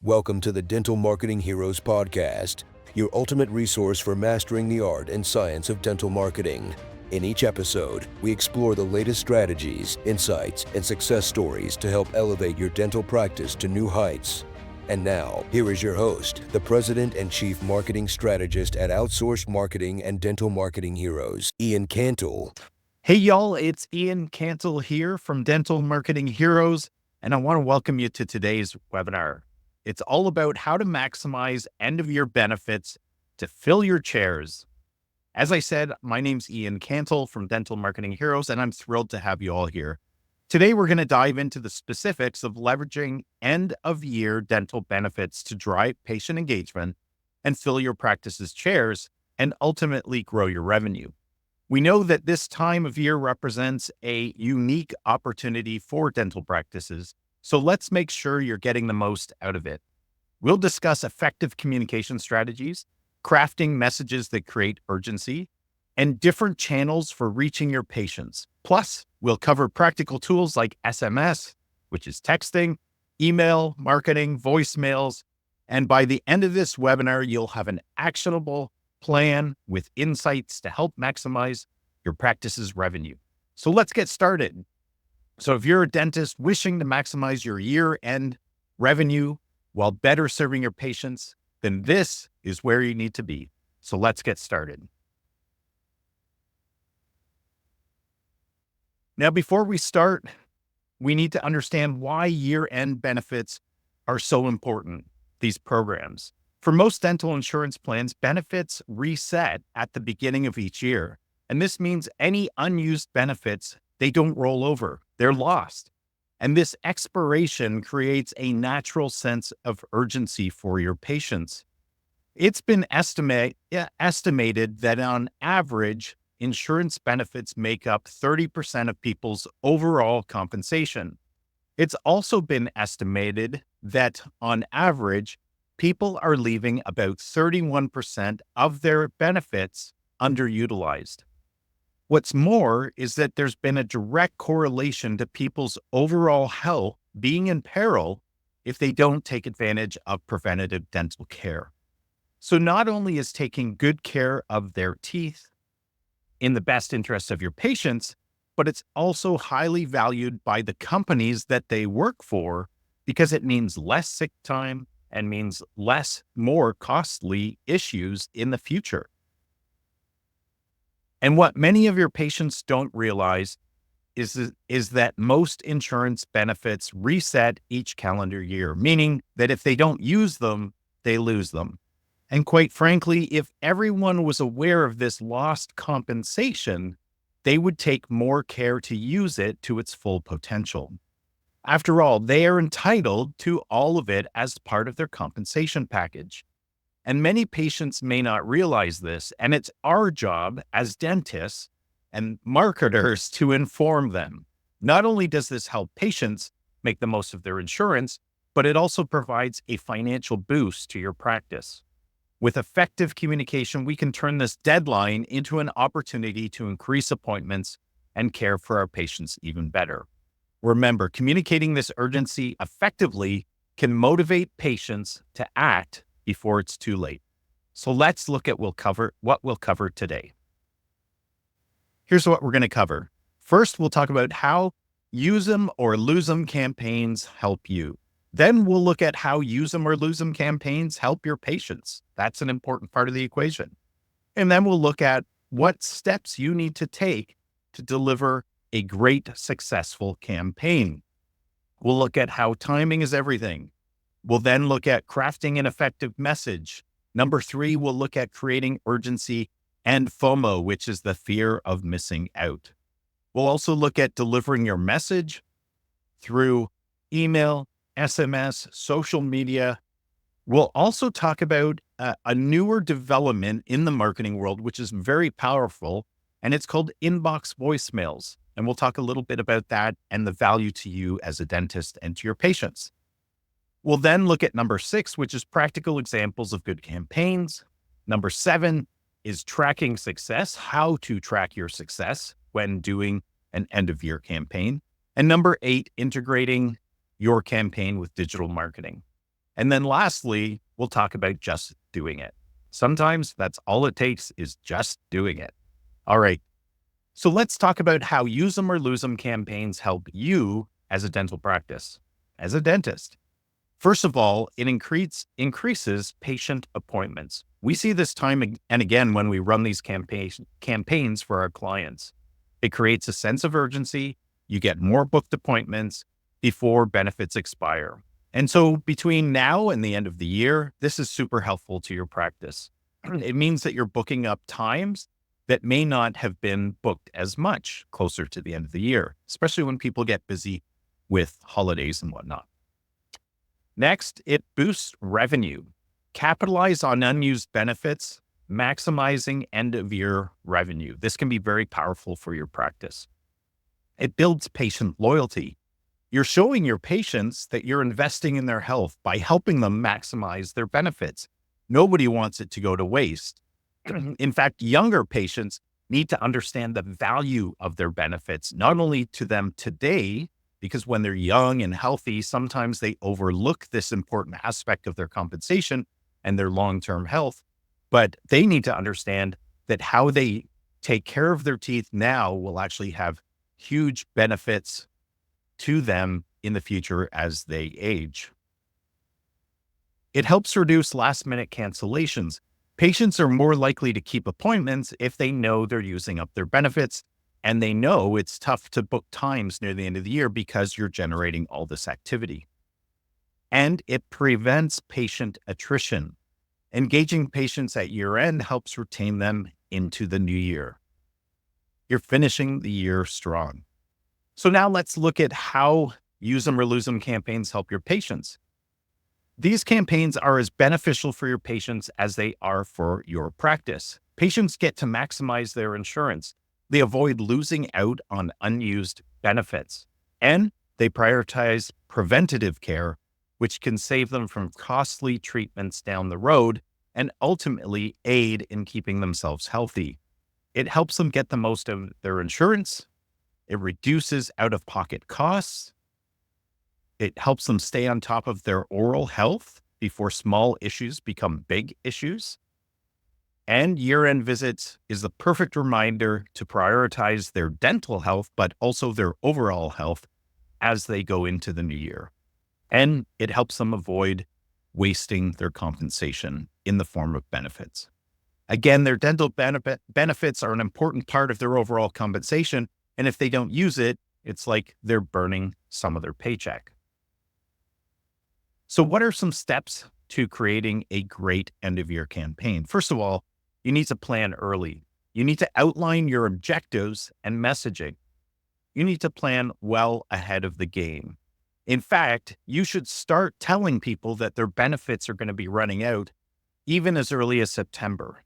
Welcome to the Dental Marketing Heroes podcast, your ultimate resource for mastering the art and science of dental marketing. In each episode, we explore the latest strategies, insights, and success stories to help elevate your dental practice to new heights. And now, here is your host, the President and Chief Marketing Strategist at Outsourced Marketing and Dental Marketing Heroes, Ian Cantle. Hey y'all, it's Ian Cantle here from Dental Marketing Heroes, and I want to welcome you to today's webinar. It's all about how to maximize end-of-year benefits to fill your chairs. As I said, my name's Ian Cantle from Dental Marketing Heroes, and I'm thrilled to have you all here. Today, we're going to dive into the specifics of leveraging end-of-year dental benefits to drive patient engagement and fill your practice's chairs and ultimately grow your revenue. We know that this time of year represents a unique opportunity for dental practices, so let's make sure you're getting the most out of it. We'll discuss effective communication strategies, crafting messages that create urgency, and different channels for reaching your patients. Plus, we'll cover practical tools like SMS, which is texting, email, marketing, voicemails, and by the end of this webinar, you'll have an actionable plan with insights to help maximize your practice's revenue. So let's get started. So if you're a dentist wishing to maximize your year-end revenue while better serving your patients, then this is where you need to be. So let's get started. Now, before we start, we need to understand why year-end benefits are so important, these programs. For most dental insurance plans, benefits reset at the beginning of each year. And this means any unused benefits, they don't roll over, they're lost. And this expiration creates a natural sense of urgency for your patients. It's been estimated that on average, insurance benefits make up 30% of people's overall compensation. It's also been estimated that on average, people are leaving about 31% of their benefits underutilized. What's more is that there's been a direct correlation to people's overall health being in peril if they don't take advantage of preventative dental care. So not only is taking good care of their teeth in the best interest of your patients, but it's also highly valued by the companies that they work for because it means less sick time and means more costly issues in the future. And what many of your patients don't realize is that most insurance benefits reset each calendar year, meaning that if they don't use them, they lose them. And quite frankly, if everyone was aware of this lost compensation, they would take more care to use it to its full potential. After all, they are entitled to all of it as part of their compensation package. And many patients may not realize this, and it's our job as dentists and marketers to inform them. Not only does this help patients make the most of their insurance, but it also provides a financial boost to your practice. With effective communication, we can turn this deadline into an opportunity to increase appointments and care for our patients even better. Remember, communicating this urgency effectively can motivate patients to act before it's too late. So let's look at what we'll cover today. Here's what we're going to cover. First, we'll talk about how use them or lose them campaigns help you. Then we'll look at how use them or lose them campaigns help your patients. That's an important part of the equation. And then we'll look at what steps you need to take to deliver a great, successful campaign. We'll look at how timing is everything. We'll then look at crafting an effective message. Number 3, we'll look at creating urgency and FOMO, which is the fear of missing out. We'll also look at delivering your message through email, SMS, social media. We'll also talk about a newer development in the marketing world, which is very powerful, and it's called inbox voicemails. And we'll talk a little bit about that and the value to you as a dentist and to your patients. We'll then look at number 6, which is practical examples of good campaigns. Number 7 is tracking success, how to track your success when doing an end-of-year campaign. And number 8, integrating your campaign with digital marketing. And then lastly, we'll talk about just doing it. Sometimes that's all it takes is just doing it. All right. So let's talk about how use 'em or lose 'em campaigns help you as a dental practice, as a dentist. First of all, it increases patient appointments. We see this time and again when we run these campaigns for our clients. It creates a sense of urgency. You get more booked appointments before benefits expire. And so between now and the end of the year, this is super helpful to your practice. It means that you're booking up times that may not have been booked as much closer to the end of the year, especially when people get busy with holidays and whatnot. Next, it boosts revenue. Capitalize on unused benefits, maximizing end-of-year revenue. This can be very powerful for your practice. It builds patient loyalty. You're showing your patients that you're investing in their health by helping them maximize their benefits. Nobody wants it to go to waste. In fact, younger patients need to understand the value of their benefits, not only to them today, because when they're young and healthy, sometimes they overlook this important aspect of their compensation and their long-term health, but they need to understand that how they take care of their teeth now will actually have huge benefits to them in the future as they age. It helps reduce last-minute cancellations. Patients are more likely to keep appointments if they know they're using up their benefits, and they know it's tough to book times near the end of the year because you're generating all this activity. And it prevents patient attrition. Engaging patients at year-end helps retain them into the new year. You're finishing the year strong. So now let's look at how use 'em or lose 'em campaigns help your patients. These campaigns are as beneficial for your patients as they are for your practice. Patients get to maximize their insurance. They avoid losing out on unused benefits, and they prioritize preventative care, which can save them from costly treatments down the road and ultimately aid in keeping themselves healthy. It helps them get the most of their insurance. It reduces out-of-pocket costs. It helps them stay on top of their oral health before small issues become big issues. And year-end visits is the perfect reminder to prioritize their dental health, but also their overall health as they go into the new year. And it helps them avoid wasting their compensation in the form of benefits. Again, their dental benefits are an important part of their overall compensation. And if they don't use it, it's like they're burning some of their paycheck. So what are some steps to creating a great end-of-year campaign? First of all, you need to plan early. You need to outline your objectives and messaging. You need to plan well ahead of the game. In fact, you should start telling people that their benefits are going to be running out even as early as September.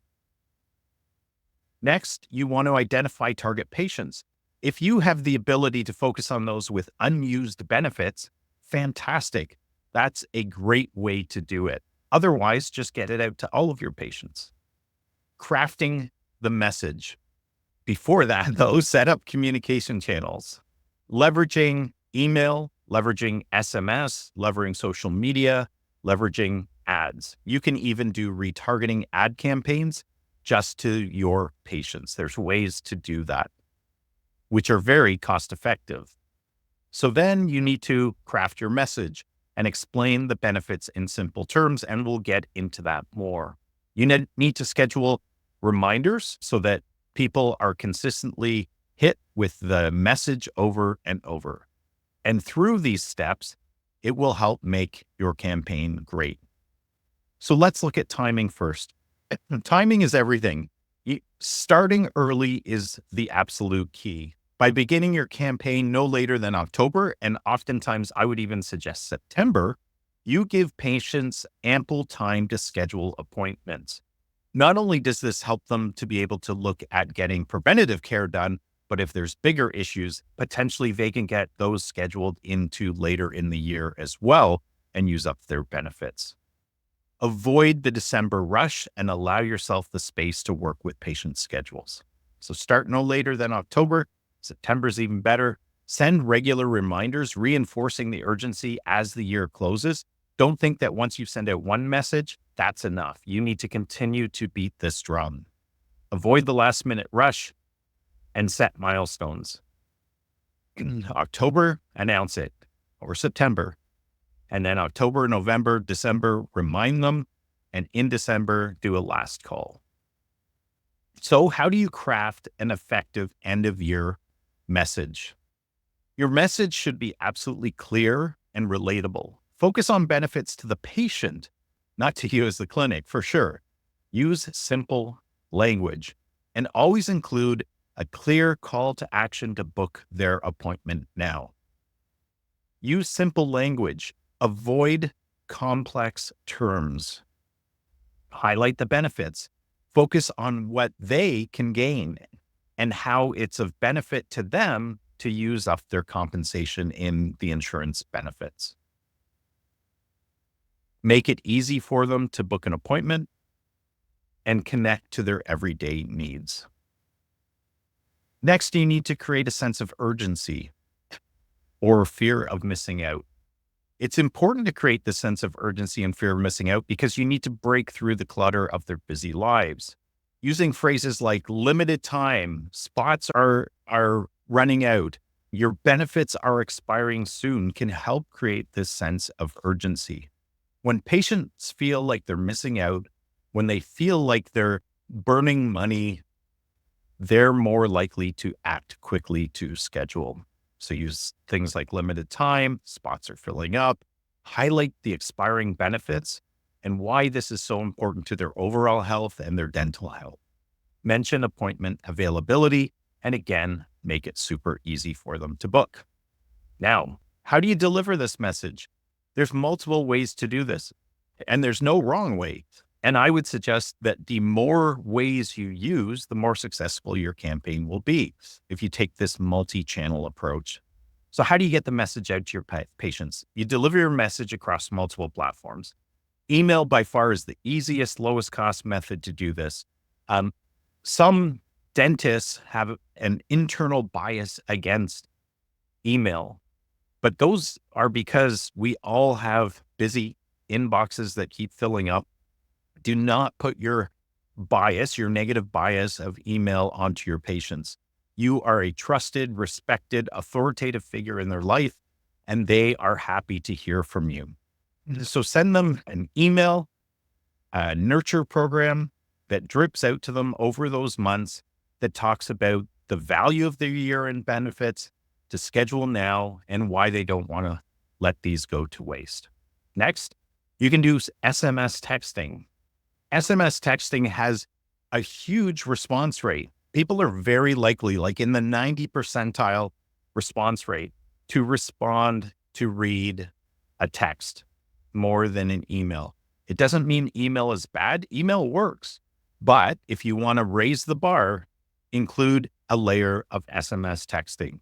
Next, you want to identify target patients. If you have the ability to focus on those with unused benefits, fantastic. That's a great way to do it. Otherwise, just get it out to all of your patients. Crafting the message. Before that, though, set up communication channels. Leveraging email, leveraging SMS, leveraging social media, leveraging ads. You can even do retargeting ad campaigns just to your patients. There's ways to do that, which are very cost effective. So then you need to craft your message and explain the benefits in simple terms, and we'll get into that more. You need to schedule reminders so that people are consistently hit with the message over and over. And through these steps, it will help make your campaign great. So let's look at timing first. Timing is everything. Starting early is the absolute key. By beginning your campaign no later than October, and oftentimes I would even suggest September, you give patients ample time to schedule appointments. Not only does this help them to be able to look at getting preventative care done, but if there's bigger issues, potentially they can get those scheduled into later in the year as well and use up their benefits. Avoid the December rush and allow yourself the space to work with patient schedules. So start no later than October. September's even better. Send regular reminders reinforcing the urgency as the year closes. Don't think that once you send out one message, that's enough. You need to continue to beat this drum. Avoid the last minute rush and set milestones. October, announce it, or September. And then October, November, December, remind them. And in December, do a last call. So how do you craft an effective end of year message? Your message should be absolutely clear and relatable. Focus on benefits to the patient, not to you as the clinic, for sure. Use simple language and always include a clear call to action to book their appointment now. Use simple language. Avoid complex terms. Highlight the benefits. Focus on what they can gain and how it's of benefit to them to use up their compensation in the insurance benefits. Make it easy for them to book an appointment and connect to their everyday needs. Next, you need to create a sense of urgency or fear of missing out. It's important to create this sense of urgency and fear of missing out because you need to break through the clutter of their busy lives. Using phrases like limited time, spots are running out, your benefits are expiring soon can help create this sense of urgency. When patients feel like they're missing out, when they feel like they're burning money, they're more likely to act quickly to schedule. So use things like limited time, spots are filling up, highlight the expiring benefits and why this is so important to their overall health and their dental health. Mention appointment availability, and again, make it super easy for them to book. Now, how do you deliver this message? There's multiple ways to do this, and there's no wrong way. And I would suggest that the more ways you use, the more successful your campaign will be if you take this multi-channel approach. So how do you get the message out to your patients? You deliver your message across multiple platforms. Email by far is the easiest, lowest cost method to do this. Some dentists have an internal bias against email, but those are because we all have busy inboxes that keep filling up. Do not put your bias, your negative bias of email onto your patients. You are a trusted, respected, authoritative figure in their life, and they are happy to hear from you. So send them an email, a nurture program that drips out to them over those months that talks about the value of their year-end benefits, to schedule now, and why they don't want to let these go to waste. Next, you can do SMS texting. SMS texting has a huge response rate. People are very likely, like in the 90 percentile response rate, to respond to read a text more than an email. It doesn't mean email is bad. Email works. But if you want to raise the bar, include a layer of SMS texting.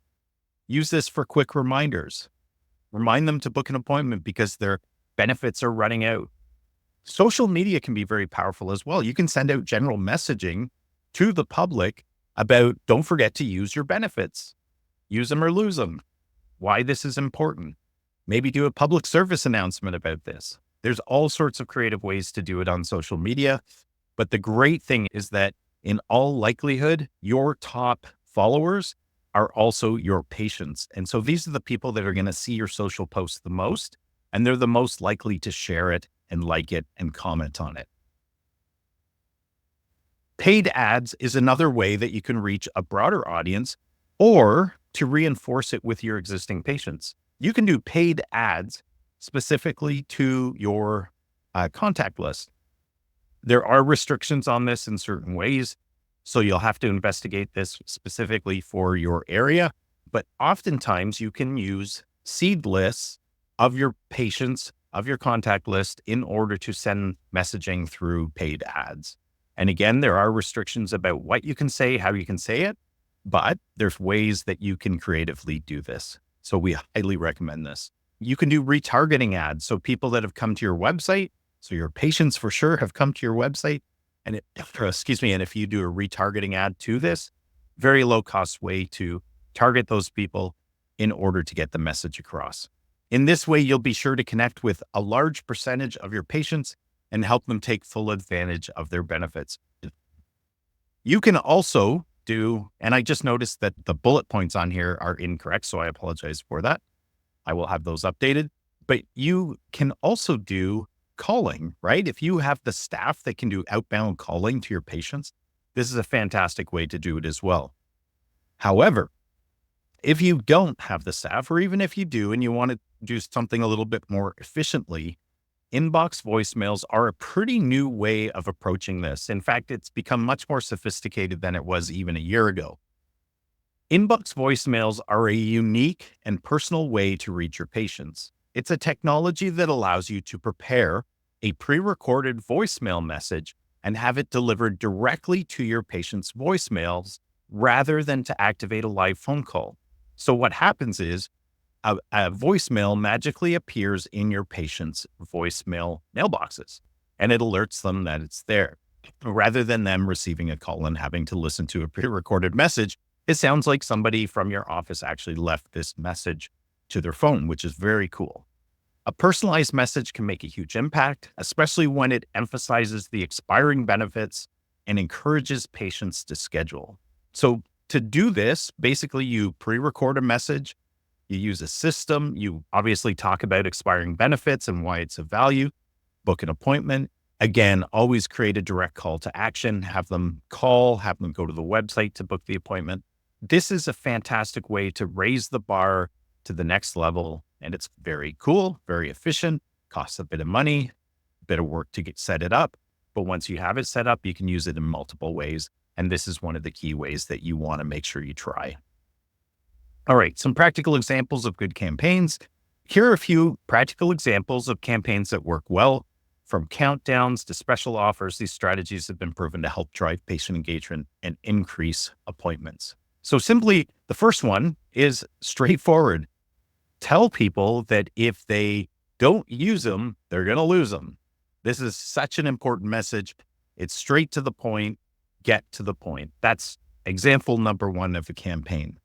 Use this for quick reminders. Remind them to book an appointment because their benefits are running out. Social media can be very powerful as well. You can send out general messaging to the public about don't forget to use your benefits. Use them or lose them. Why this is important. Maybe do a public service announcement about this. There's all sorts of creative ways to do it on social media. But the great thing is that in all likelihood, your top followers are also your patients. And so these are the people that are going to see your social posts the most, and they're the most likely to share it and like it and comment on it. Paid ads is another way that you can reach a broader audience or to reinforce it with your existing patients. You can do paid ads specifically to your contact list. There are restrictions on this in certain ways, so you'll have to investigate this specifically for your area. But oftentimes you can use seed lists of your patients, of your contact list in order to send messaging through paid ads. And again, there are restrictions about what you can say, how you can say it, but there's ways that you can creatively do this. So we highly recommend this. You can do retargeting ads. So people that have come to your website, so your patients for sure have come to your website, and and if you do a retargeting ad to this, very low cost way to target those people in order to get the message across. In this way, you'll be sure to connect with a large percentage of your patients and help them take full advantage of their benefits. You can also do, and I just noticed that the bullet points on here are incorrect, so I apologize for that. I will have those updated. But you can also do calling, right? If you have the staff that can do outbound calling to your patients, this is a fantastic way to do it as well. However, if you don't have the staff, or even if you do and you want to do something a little bit more efficiently, inbox voicemails are a pretty new way of approaching this. In fact, it's become much more sophisticated than it was even a year ago. Inbox voicemails are a unique and personal way to reach your patients. It's a technology that allows you to prepare a pre-recorded voicemail message and have it delivered directly to your patient's voicemails rather than to activate a live phone call. So what happens is a voicemail magically appears in your patient's voicemail mailboxes, and it alerts them that it's there. Rather than them receiving a call and having to listen to a pre-recorded message, it sounds like somebody from your office actually left this message to their phone, which is very cool. A personalized message can make a huge impact, especially when it emphasizes the expiring benefits and encourages patients to schedule. So to do this, basically you pre-record a message, you use a system, you obviously talk about expiring benefits and why it's of value, book an appointment. Again, always create a direct call to action, have them call, have them go to the website to book the appointment. This is a fantastic way to raise the bar to the next level. And it's very cool, very efficient, costs a bit of money, a bit of work to set it up. But once you have it set up, you can use it in multiple ways. And this is one of the key ways that you want to make sure you try. All right, some practical examples of good campaigns. Here are a few practical examples of campaigns that work well. From countdowns to special offers, these strategies have been proven to help drive patient engagement and increase appointments. So simply, the first one is straightforward. Tell people that if they don't use them, they're going to lose them. This is such an important message. It's straight to the point, get to the point. That's example number one of a campaign.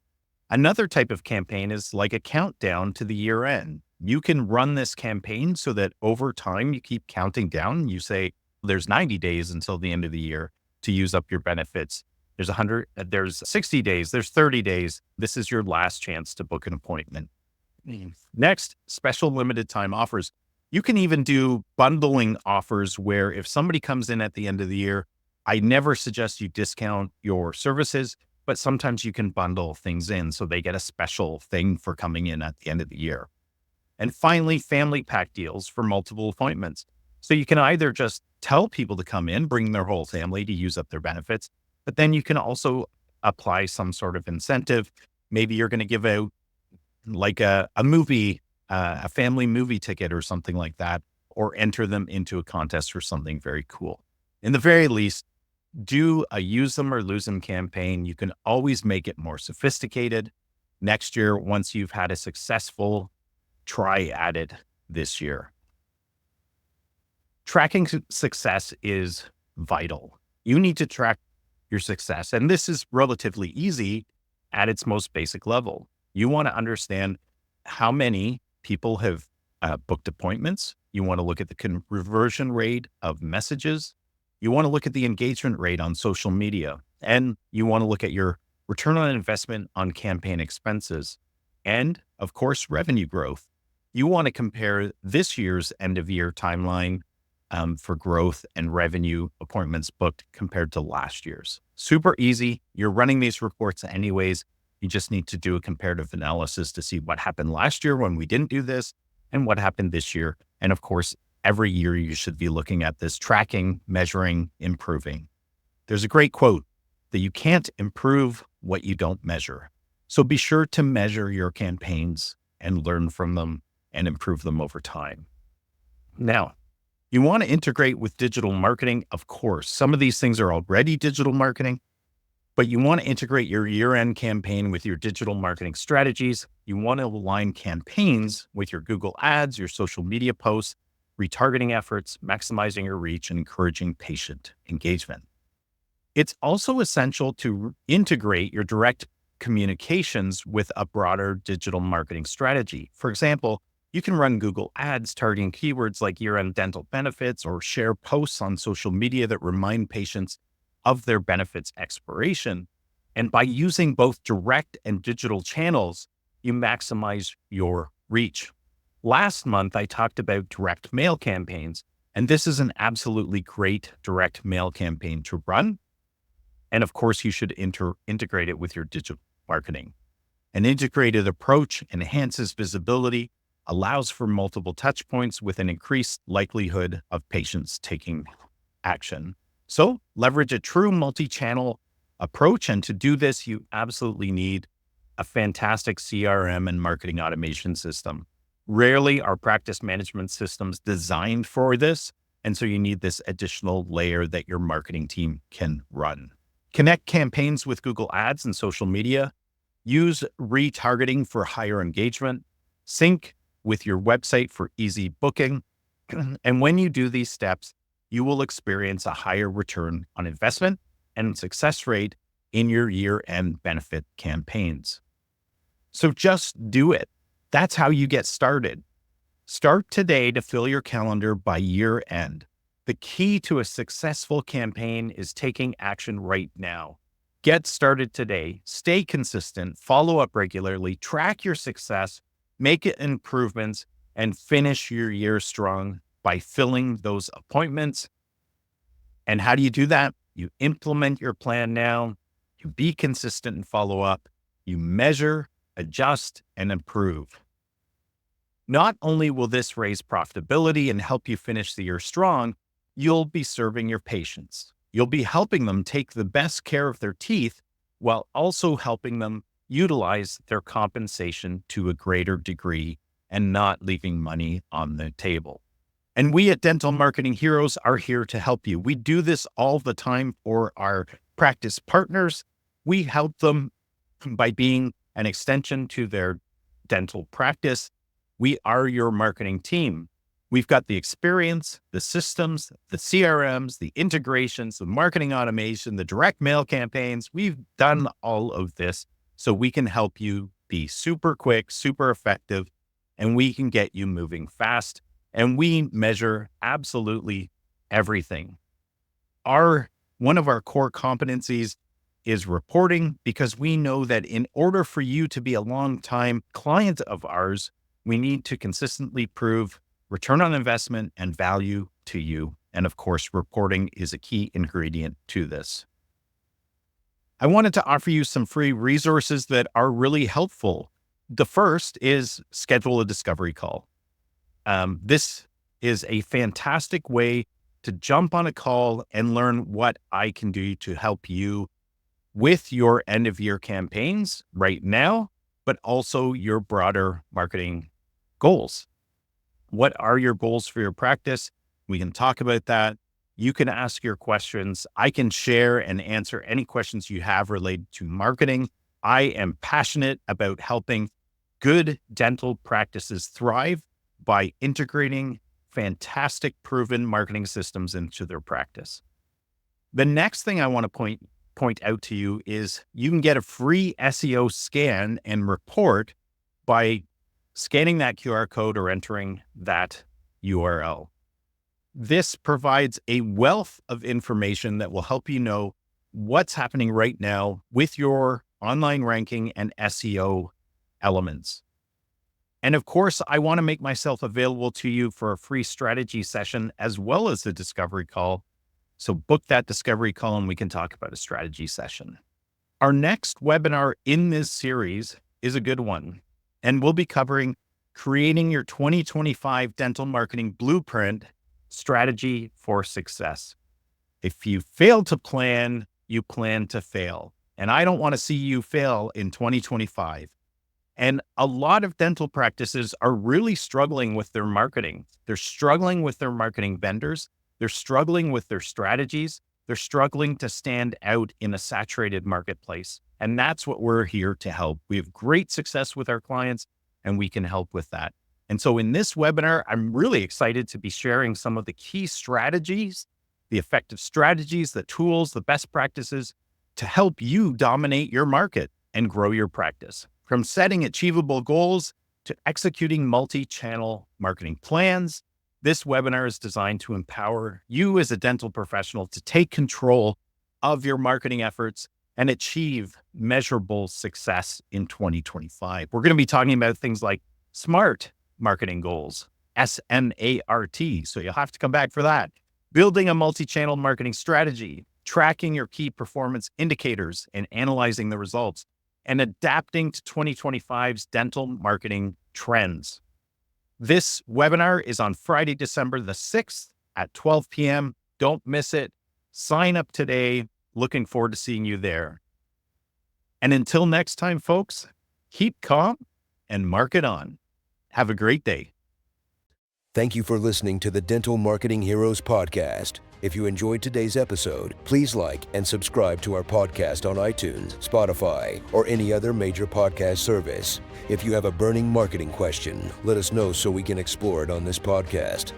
Another type of campaign is like a countdown to the year end. You can run this campaign so that over time you keep counting down. You say there's 90 days until the end of the year to use up your benefits. There's 100, there's 60 days, there's 30 days. This is your last chance to book an appointment. Next, special limited time offers. You can even do bundling offers where if somebody comes in at the end of the year, I never suggest you discount your services, but sometimes you can bundle things in so they get a special thing for coming in at the end of the year. And finally, family pack deals for multiple appointments. So you can either just tell people to come in, bring their whole family to use up their benefits, but then you can also apply some sort of incentive. Maybe you're going to give out like a movie, a family movie ticket or something like that, or enter them into a contest for something very cool. In the very least, do a use them or lose them campaign. You can always make it more sophisticated. Next year, once you've had a successful try at it this year. Tracking success is vital. You need to track your success. And this is relatively easy at its most basic level. You want to understand how many people have booked appointments. You want to look at the conversion rate of messages. You want to look at the engagement rate on social media. And you want to look at your return on investment on campaign expenses. And of course, revenue growth. You want to compare this year's end of year timeline for growth and revenue appointments booked compared to last year's. Super easy. You're running these reports anyways. You just need to do a comparative analysis to see what happened last year when we didn't do this and what happened this year. And of course, every year you should be looking at this, tracking, measuring, improving. There's a great quote that you can't improve what you don't measure. So be sure to measure your campaigns and learn from them and improve them over time. Now, you want to integrate with digital marketing. Of course, some of these things are already digital marketing, but you want to integrate your year-end campaign with your digital marketing strategies. You want to align campaigns with your Google Ads, your social media posts, retargeting efforts, maximizing your reach, and encouraging patient engagement. It's also essential to integrate your direct communications with a broader digital marketing strategy. For example, You can run Google Ads targeting keywords like year-end dental benefits or share posts on social media that remind patients of their benefits expiration. And by using both direct and digital channels, you maximize your reach. Last month, I talked about direct mail campaigns, and this is an absolutely great direct mail campaign to run. And of course, you should integrate it with your digital marketing. An integrated approach enhances visibility, allows for multiple touch points with an increased likelihood of patients taking action. So leverage a true multi-channel approach. And to do this, you absolutely need a fantastic CRM and marketing automation system. Rarely are practice management systems designed for this. And so you need this additional layer that your marketing team can run. Connect campaigns with Google Ads and social media. Use retargeting for higher engagement. Sync with your website for easy booking. And when you do these steps, you will experience a higher return on investment and success rate in your year-end benefit campaigns. So just do it. That's how you get started. Start today to fill your calendar by year end. The key to a successful campaign is taking action right now. Get started today. Stay consistent, follow up regularly, track your success, make it improvements, and finish your year strong by filling those appointments. And how do you do that? You implement your plan now. You be consistent and follow up. You measure, adjust, and improve. Not only will this raise profitability and help you finish the year strong, you'll be serving your patients. You'll be helping them take the best care of their teeth while also helping them utilize their compensation to a greater degree and not leaving money on the table. And we at Dental Marketing Heroes are here to help you. We do this all the time for our practice partners. We help them by being an extension to their dental practice. We are your marketing team. We've got the experience, the systems, the CRMs, the integrations, the marketing automation, the direct mail campaigns. We've done all of this so we can help you be super quick, super effective, and we can get you moving fast. And we measure absolutely everything. One of our core competencies is reporting, because we know that in order for you to be a long-time client of ours, we need to consistently prove return on investment and value to you. And of course, reporting is a key ingredient to this. I wanted to offer you some free resources that are really helpful. The first is schedule a discovery call. This is a fantastic way to jump on a call and learn what I can do to help you with your end of year campaigns right now, but also your broader marketing goals. What are your goals for your practice? We can talk about that. You can ask your questions. I can share and answer any questions you have related to marketing. I am passionate about helping good dental practices thrive by integrating fantastic proven marketing systems into their practice. The next thing I want to point out to you is you can get a free SEO scan and report by scanning that QR code or entering that URL. This provides a wealth of information that will help you know what's happening right now with your online ranking and SEO elements. And of course, I want to make myself available to you for a free strategy session as well as the discovery call. So book that discovery call and we can talk about a strategy session. Our next webinar in this series is a good one, and we'll be covering creating your 2025 dental marketing blueprint strategy for success. If you fail to plan, you plan to fail. And I don't want to see you fail in 2025. And a lot of dental practices are really struggling with their marketing. They're struggling with their marketing vendors. They're struggling with their strategies. They're struggling to stand out in a saturated marketplace. And that's what we're here to help. We have great success with our clients, and we can help with that. And so in this webinar, I'm really excited to be sharing some of the key strategies, the effective strategies, the tools, the best practices to help you dominate your market and grow your practice. From setting achievable goals to executing multi-channel marketing plans. This webinar is designed to empower you as a dental professional to take control of your marketing efforts and achieve measurable success in 2025. We're going to be talking about things like SMART marketing goals, SMART. So you'll have to come back for that. Building a multi-channel marketing strategy, tracking your key performance indicators and analyzing the results, and adapting to 2025's dental marketing trends. This webinar is on Friday, December the 6th at 12 p.m. Don't miss it. Sign up today. Looking forward to seeing you there. And until next time, folks, keep calm and market on. Have a great day. Thank you for listening to the Dental Marketing Heroes podcast. If you enjoyed today's episode, please like and subscribe to our podcast on iTunes, Spotify, or any other major podcast service. If you have a burning marketing question, let us know so we can explore it on this podcast.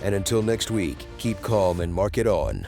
And until next week, keep calm and market on.